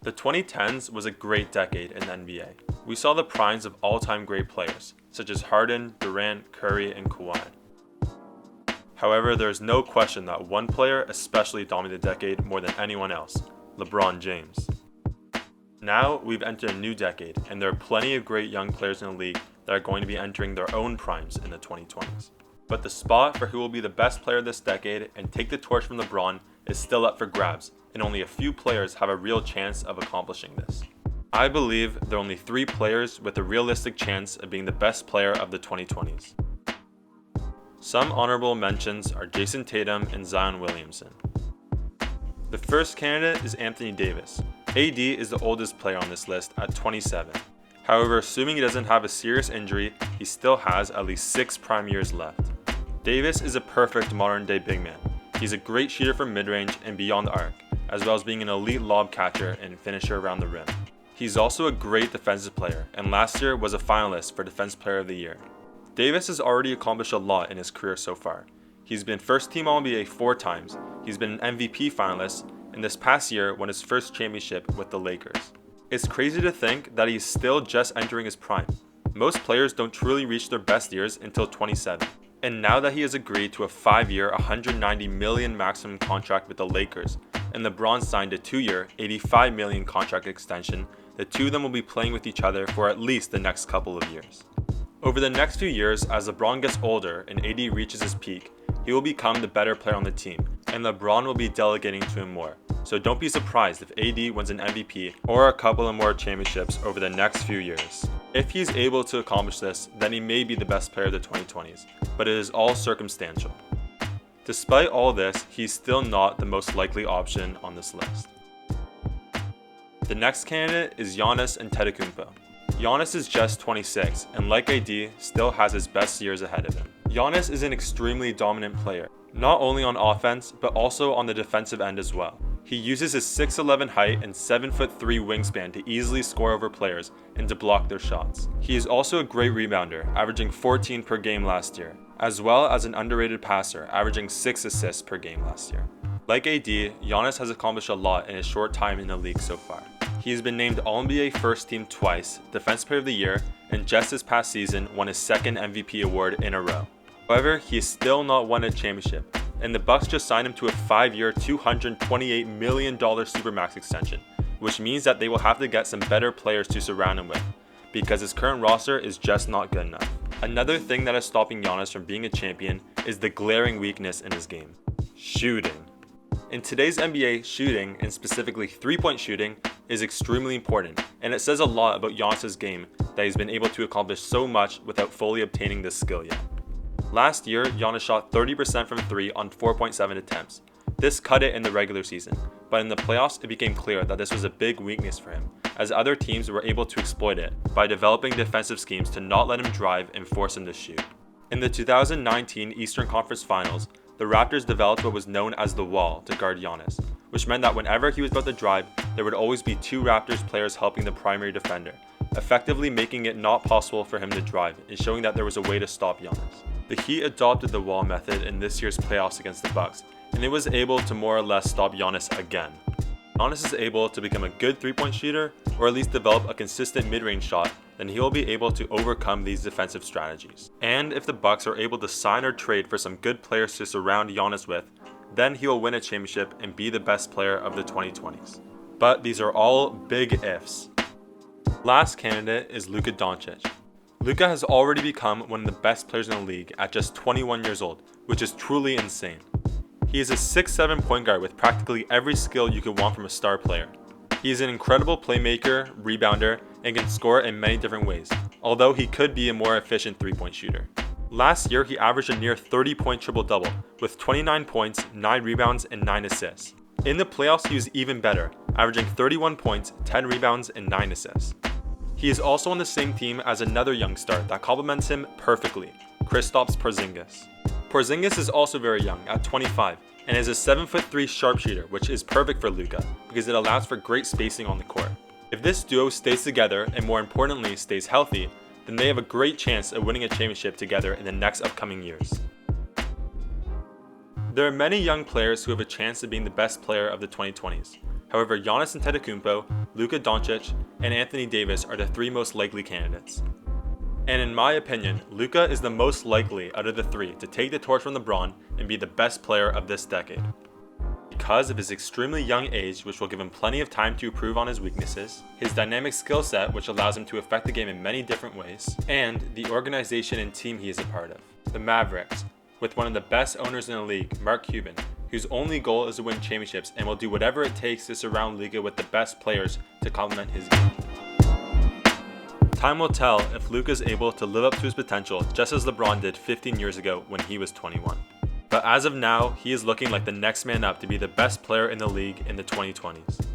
The 2010s was a great decade in the NBA. We saw the primes of all-time great players, such as Harden, Durant, Curry, and Kawhi. However, there is no question that one player especially dominated the decade more than anyone else, LeBron James. Now, we've entered a new decade, and there are plenty of great young players in the league that are going to be entering their own primes in the 2020s. But the spot for who will be the best player this decade and take the torch from LeBron is still up for grabs, and only a few players have a real chance of accomplishing this. I believe there are only 3 players with a realistic chance of being the best player of the 2020s. Some honorable mentions are Jason Tatum and Zion Williamson. The first candidate is Anthony Davis. AD is the oldest player on this list at 27. However, assuming he doesn't have a serious injury, he still has at least 6 prime years left. Davis is a perfect modern-day big man. He's a great shooter from mid-range and beyond the arc, as well as being an elite lob catcher and finisher around the rim. He's also a great defensive player, and last year was a finalist for Defensive Player of the Year. Davis has already accomplished a lot in his career so far. He's been first-team All-NBA 4 times, he's been an MVP finalist, and this past year won his first championship with the Lakers. It's crazy to think that he's still just entering his prime. Most players don't truly reach their best years until 27. And now that he has agreed to a 5-year, $190 million maximum contract with the Lakers, and LeBron signed a 2-year, $85 million contract extension, the two of them will be playing with each other for at least the next couple of years. Over the next few years, as LeBron gets older and AD reaches his peak, he will become the better player on the team, and LeBron will be delegating to him more. So don't be surprised if AD wins an MVP or a couple of more championships over the next few years. If he's able to accomplish this, then he may be the best player of the 2020s, but it is all circumstantial. Despite all this, he's still not the most likely option on this list. The next candidate is Giannis Antetokounmpo. Giannis is just 26, and like AD, still has his best years ahead of him. Giannis is an extremely dominant player, not only on offense, but also on the defensive end as well. He uses his 6'11" height and 7'3" wingspan to easily score over players and to block their shots. He is also a great rebounder, averaging 14 per game last year, as well as an underrated passer, averaging 6 assists per game last year. Like AD, Giannis has accomplished a lot in his short time in the league so far. He has been named All-NBA First Team twice, Defensive Player of the Year, and just this past season won his 2nd MVP award in a row. However, he has still not won a championship, and the Bucks just signed him to a 5-year, $228 million Supermax extension, which means that they will have to get some better players to surround him with, because his current roster is just not good enough. Another thing that is stopping Giannis from being a champion is the glaring weakness in his game: shooting. In today's NBA, shooting, and specifically 3-point shooting, is extremely important, and it says a lot about Giannis' game that he's been able to accomplish so much without fully obtaining this skill yet. Last year, Giannis shot 30% from 3 on 4.7 attempts. This cut it in the regular season, but in the playoffs it became clear that this was a big weakness for him, as other teams were able to exploit it by developing defensive schemes to not let him drive and force him to shoot. In the 2019 Eastern Conference Finals, the Raptors developed what was known as the wall to guard Giannis, which meant that whenever he was about to drive, there would always be 2 Raptors players helping the primary defender, effectively making it not possible for him to drive and showing that there was a way to stop Giannis. The Heat adopted the wall method in this year's playoffs against the Bucks, and it was able to more or less stop Giannis again. Giannis is able to become a good 3-point shooter, or at least develop a consistent mid-range shot, then he will be able to overcome these defensive strategies. And if the Bucks are able to sign or trade for some good players to surround Giannis with, then he will win a championship and be the best player of the 2020s. But these are all big ifs. Last candidate is Luka Doncic. Luka has already become one of the best players in the league at just 21 years old, which is truly insane. He is a 6'7" point guard with practically every skill you could want from a star player. He is an incredible playmaker, rebounder, and can score in many different ways, although he could be a more efficient 3-point shooter. Last year, he averaged a near 30-point triple-double, with 29 points, 9 rebounds, and 9 assists. In the playoffs, he was even better, averaging 31 points, 10 rebounds, and 9 assists. He is also on the same team as another young star that complements him perfectly, Kristaps Porzingis. Porzingis is also very young, at 25, and is a 7'3" sharpshooter, which is perfect for Luka because it allows for great spacing on the court. If this duo stays together and more importantly stays healthy, then they have a great chance of winning a championship together in the next upcoming years. There are many young players who have a chance of being the best player of the 2020s. However, Giannis Antetokounmpo, Luka Doncic, and Anthony Davis are the three most likely candidates. And in my opinion, Luka is the most likely out of the three to take the torch from LeBron and be the best player of this decade. Because of his extremely young age, which will give him plenty of time to improve on his weaknesses, his dynamic skill set, which allows him to affect the game in many different ways, and the organization and team he is a part of, the Mavericks, with one of the best owners in the league, Mark Cuban, whose only goal is to win championships and will do whatever it takes to surround Luka with the best players to complement his game. Time will tell if Luka is able to live up to his potential just as LeBron did 15 years ago when he was 21. But as of now, he is looking like the next man up to be the best player in the league in the 2020s.